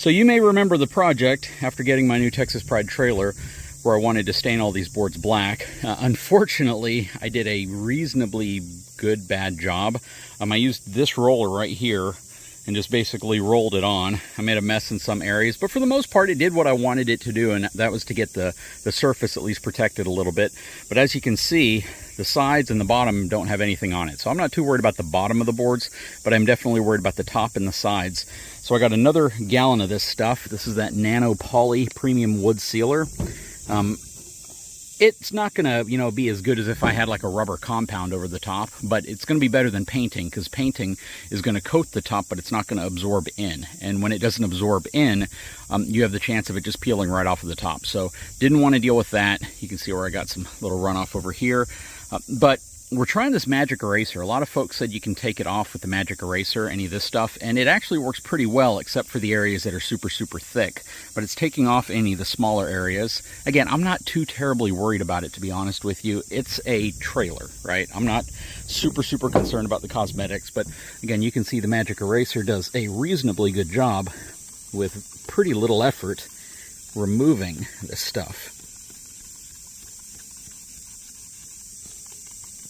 So you may remember the project after getting my new Texas Pride trailer where I wanted to stain all these boards black. Unfortunately, I did a reasonably good bad job. I used this roller right here and just basically rolled it on. I made a mess in some areas, but for the most part it did what I wanted it to do, and that was to get the surface at least protected a little bit. But as you can see, the sides and the bottom don't have anything on it. So I'm not too worried about the bottom of the boards, but I'm definitely worried about the top and the sides. So I got another gallon of this stuff. This is that Nano Poly Premium Wood Sealer. It's not gonna, be as good as if I had like a rubber compound over the top, but it's gonna be better than painting, because painting is gonna coat the top, but it's not gonna absorb in. And when it doesn't absorb in, you have the chance of it just peeling right off of the top. So didn't want to deal with that. You can see where I got some little runoff over here. But we're trying this magic eraser. A lot of folks said you can take it off with the magic eraser, any of this stuff, and it actually works pretty well, except for the areas that are super, super thick. But it's taking off any of the smaller areas. Again, I'm not too terribly worried about it, to be honest with you. It's a trailer, right? I'm not super, super concerned about the cosmetics, but again, you can see the magic eraser does a reasonably good job with pretty little effort removing this stuff.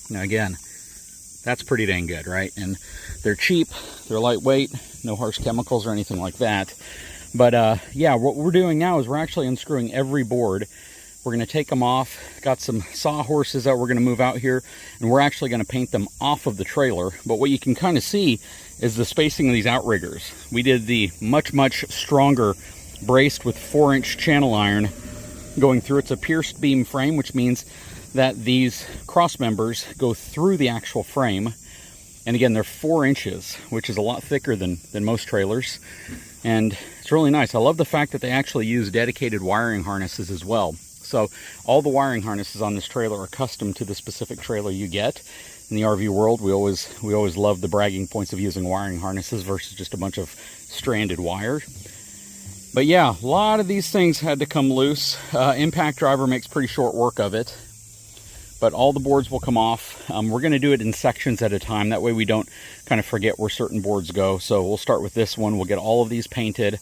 Now again, that's pretty dang good, right? And they're cheap, they're lightweight, no harsh chemicals or anything like that. But yeah, what we're doing now is we're actually unscrewing every board. We're gonna take them off. Got some sawhorses that we're gonna move out here, and we're actually gonna paint them off of the trailer. But what you can kind of see is the spacing of these outriggers. We did the much, much stronger braced with 4-inch channel iron going through. It's a pierced beam frame, which means that these cross members go through the actual frame. And again, they're 4 inches, which is a lot thicker than most trailers. And it's really nice. I love the fact that they actually use dedicated wiring harnesses as well. So all the wiring harnesses on this trailer are custom to the specific trailer you get. In the RV world, we always love the bragging points of using wiring harnesses versus just a bunch of stranded wire. But yeah, a lot of these things had to come loose. Impact Driver makes pretty short work of it. But all the boards will come off. We're going to do it in sections at a time. That way we don't kind of forget where certain boards go. So we'll start with this one. We'll get all of these painted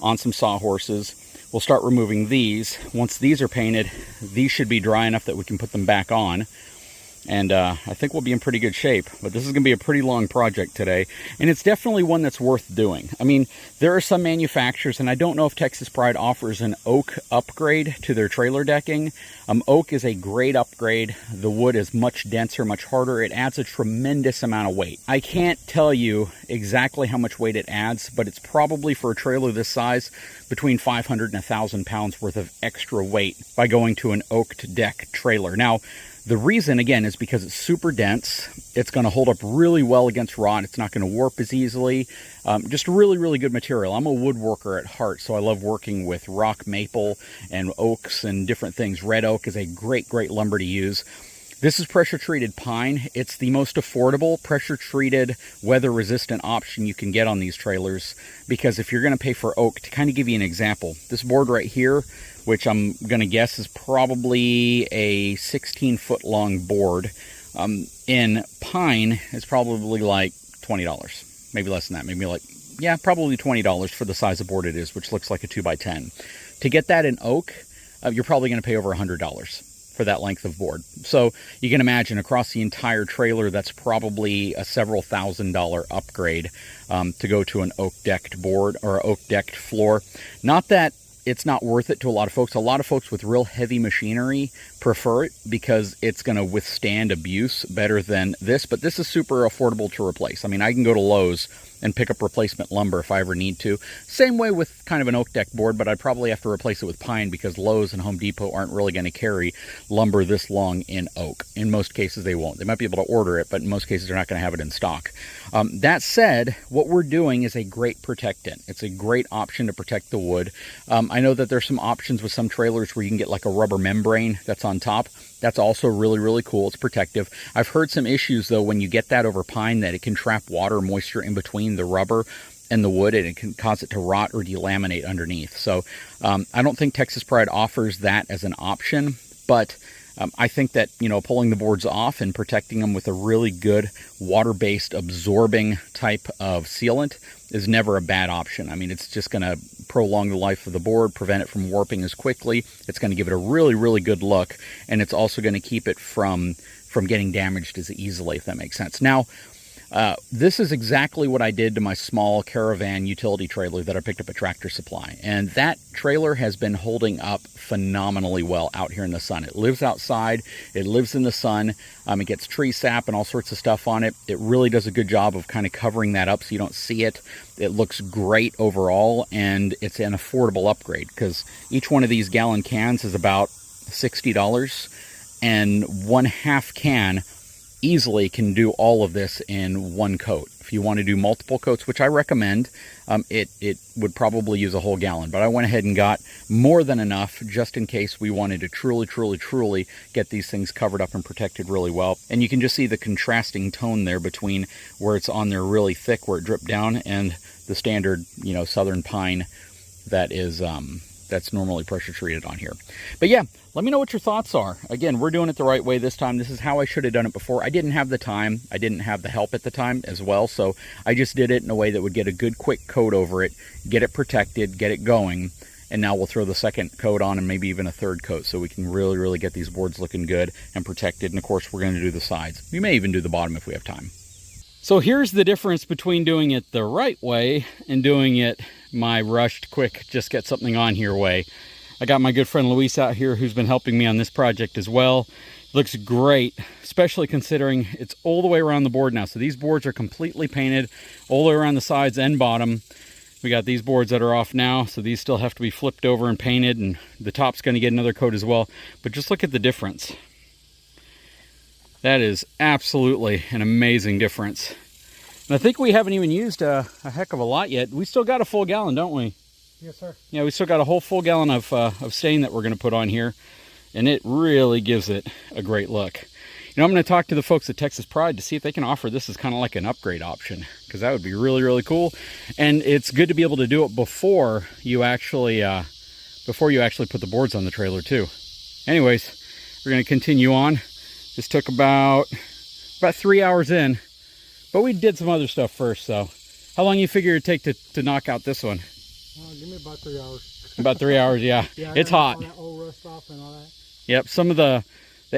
on some sawhorses. We'll start removing these. Once these are painted, these should be dry enough that we can put them back on. And I think we'll be in pretty good shape. But this is going to be a pretty long project today. And it's definitely one that's worth doing. I mean, there are some manufacturers, and I don't know if Texas Pride offers an oak upgrade to their trailer decking. Oak is a great upgrade. The wood is much denser, much harder. It adds a tremendous amount of weight. I can't tell you exactly how much weight it adds, but it's probably, for a trailer this size, between 500 and 1,000 pounds worth of extra weight by going to an oaked deck trailer. Now, the reason, again, is because it's super dense. It's going to hold up really well against rot. It's not going to warp as easily. Just really, really good material. I'm a woodworker at heart, so I love working with rock maple and oaks and different things. Red oak is a great, great lumber to use. This is pressure-treated pine. It's the most affordable, pressure-treated, weather-resistant option you can get on these trailers, because if you're going to pay for oak, to kind of give you an example, this board right here, which I'm going to guess is probably a 16-foot long board, in pine, it's probably like $20. Maybe less than that. Maybe like, yeah, probably $20 for the size of board it is, which looks like a 2x10. To get that in oak, you're probably going to pay over $100 for that length of board. So you can imagine across the entire trailer, that's probably a several $1,000 upgrade to go to an oak decked board or oak decked floor. Not that it's not worth it to a lot of folks. A lot of folks with real heavy machinery prefer it because it's going to withstand abuse better than this, but this is super affordable to replace. I mean, I can go to Lowe's and pick up replacement lumber if I ever need to. Same way with kind of an oak deck board, but I'd probably have to replace it with pine because Lowe's and Home Depot aren't really going to carry lumber this long in oak. In most cases, they won't. They might be able to order it, but in most cases, they're not going to have it in stock. That said, what we're doing is a great protectant. It's a great option to protect the wood. I know that there's some options with some trailers where you can get like a rubber membrane that's on top. That's also really, really cool. It's protective. I've heard some issues, though, when you get that over pine, that it can trap water moisture in between the rubber and the wood, and it can cause it to rot or delaminate underneath. So I don't think Texas Pride offers that as an option, but I think that, you know, pulling the boards off and protecting them with a really good water-based absorbing type of sealant is never a bad option. I mean, it's just going to prolong the life of the board, prevent it from warping as quickly. It's going to give it a really, really good look, and it's also going to keep it from getting damaged as easily, if that makes sense. Now, this is exactly what I did to my small caravan utility trailer that I picked up at Tractor Supply. And that trailer has been holding up phenomenally well out here in the sun. It lives outside, it lives in the sun, it gets tree sap and all sorts of stuff on it. It really does a good job of kind of covering that up so you don't see it. It looks great overall, and it's an affordable upgrade because each one of these gallon cans is about $60, and 1/2 can easily can do all of this in one coat. If you want to do multiple coats, which I recommend, it would probably use a whole gallon, but I went ahead and got more than enough just in case we wanted to truly get these things covered up and protected really well. And you can just see the contrasting tone there between where it's on there really thick where it dripped down and the standard, you know, southern pine that is that's normally pressure treated on here. But yeah, let me know what your thoughts are. Again, we're doing it the right way this time. This is how I should have done it before. I didn't have the time. I didn't have the help at the time as well. So I just did it in a way that would get a good quick coat over it, get it protected, get it going. And now we'll throw the second coat on and maybe even a third coat so we can really get these boards looking good and protected. And of course, we're going to do the sides. We may even do the bottom if we have time. So here's the difference between doing it the right way and doing it my rushed, quick, just get something on here way. I got my good friend Luis out here who's been helping me on this project as well. Looks great, especially considering it's all the way around the board now. So these boards are completely painted all the way around the sides and bottom. We got these boards that are off now, so these still have to be flipped over and painted, and the top's going to get another coat as well. But just look at the difference. That is absolutely an amazing difference. And I think we haven't even used a heck of a lot yet. We still got a full gallon, don't we? Yes, sir. Yeah, we still got a whole full gallon of stain that we're going to put on here, and it really gives it a great look. You know, I'm going to talk to the folks at Texas Pride to see if they can offer this as kind of like an upgrade option, because that would be really cool. And it's good to be able to do it before you actually put the boards on the trailer too. Anyways, we're going to continue on. This took about 3 hours in. But we did some other stuff first, so. How long you figure it'd take to knock out this one? Give me about 3 hours. About 3 hours, yeah. Yeah, it's hot. All that old rust off and all that. Yep, some of the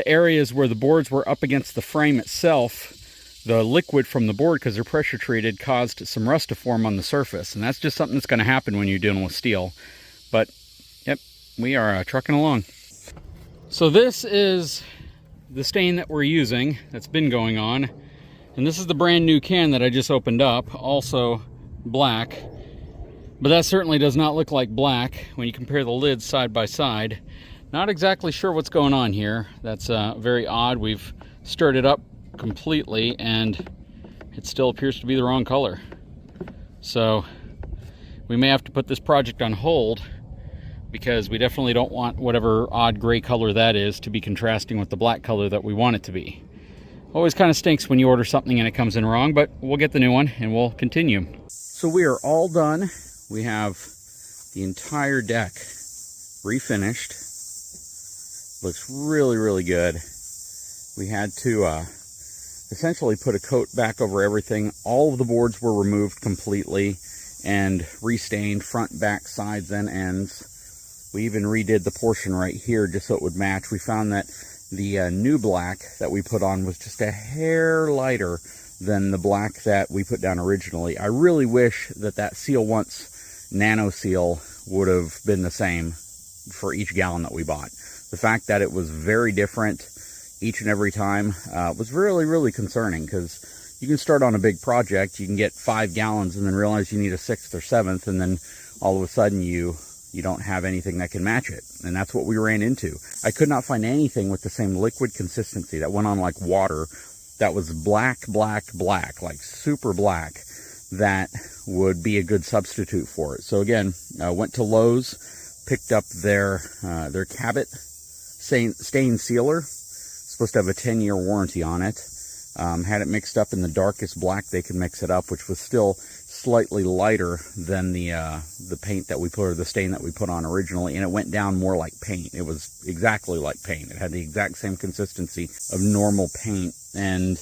areas where the boards were up against the frame itself, the liquid from the board, because they're pressure treated, caused some rust to form on the surface. And that's just something that's going to happen when you're dealing with steel. But, yep, we are trucking along. So this is the stain that we're using that's been going on. And this is the brand new can that I just opened up, also black. But that certainly does not look like black when you compare the lids side by side. Not exactly sure what's going on here. That's very odd. We've stirred it up completely and it still appears to be the wrong color. So we may have to put this project on hold because we definitely don't want whatever odd gray color that is to be contrasting with the black color that we want it to be. Always kind of stinks when you order something and it comes in wrong, but we'll get the new one and we'll continue. So we are all done. We have the entire deck refinished. Looks really good. We had to essentially put a coat back over everything. All of the boards were removed completely and restained front, back, sides, and ends. We even redid the portion right here just so it would match. We found that the new black that we put on was just a hair lighter than the black that we put down originally. I really wish that Seal Once nano seal would have been the same for each gallon that we bought. The fact that it was very different each and every time was really concerning, because you can start on a big project, you can get 5 gallons and then realize you need a 6th or 7th, and then all of a sudden you don't have anything that can match it. And that's what we ran into. I could not find anything with the same liquid consistency that went on like water, that was black, like super black, that would be a good substitute for it. So again, went to Lowe's, picked up their Cabot stain sealer. Supposed to have a 10-year warranty on it. Had it mixed up in the darkest black they could mix it up, which was still slightly lighter than the paint that we put, or the stain that we put on originally, and it went down more like paint. It was exactly like paint. It had the exact same consistency of normal paint, and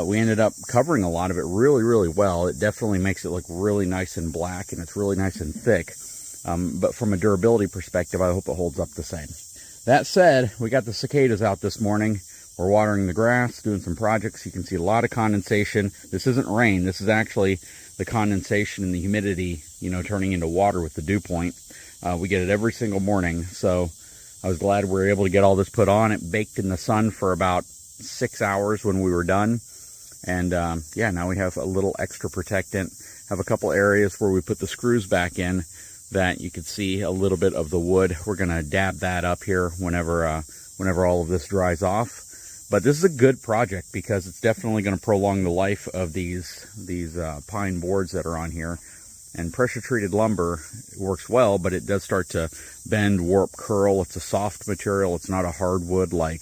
we ended up covering a lot of it really, really well. It definitely makes it look really nice and black, and it's really nice and thick. But from a durability perspective, I hope it holds up the same. That said, we got the cicadas out this morning. We're watering the grass, doing some projects. You can see a lot of condensation. This isn't rain. This is actually the condensation and the humidity, you know, turning into water with the dew point. We get it every single morning. So I was glad we were able to get all this put on. It baked in the sun for about 6 hours when we were done. And yeah, now we have a little extra protectant. Have a couple areas where we put the screws back in that you could see a little bit of the wood. We're going to dab that up here whenever all of this dries off. But this is a good project because it's definitely going to prolong the life of these pine boards that are on here. And pressure treated lumber works well, but it does start to bend, warp, curl. It's a soft material. It's not a hardwood like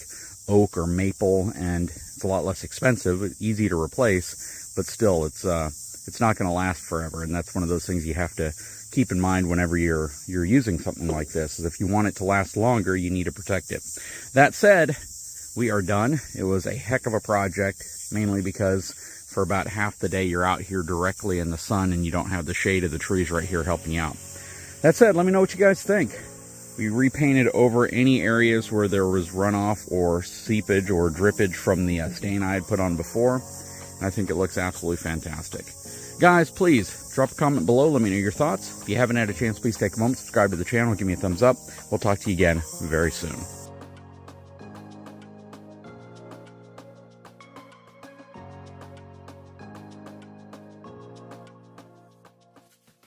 oak or maple, and it's a lot less expensive, easy to replace, but still it's not going to last forever. And that's one of those things you have to keep in mind whenever you're using something like this, is if you want it to last longer, you need to protect it. That said, we are done. It was a heck of a project, mainly because for about half the day you're out here directly in the sun and you don't have the shade of the trees right here helping you out. That said, let me know what you guys think. We repainted over any areas where there was runoff or seepage or drippage from the stain I had put on before. And I think it looks absolutely fantastic. Guys, please drop a comment below. Let me know your thoughts. If you haven't had a chance, please take a moment, subscribe to the channel, give me a thumbs up. We'll talk to you again very soon.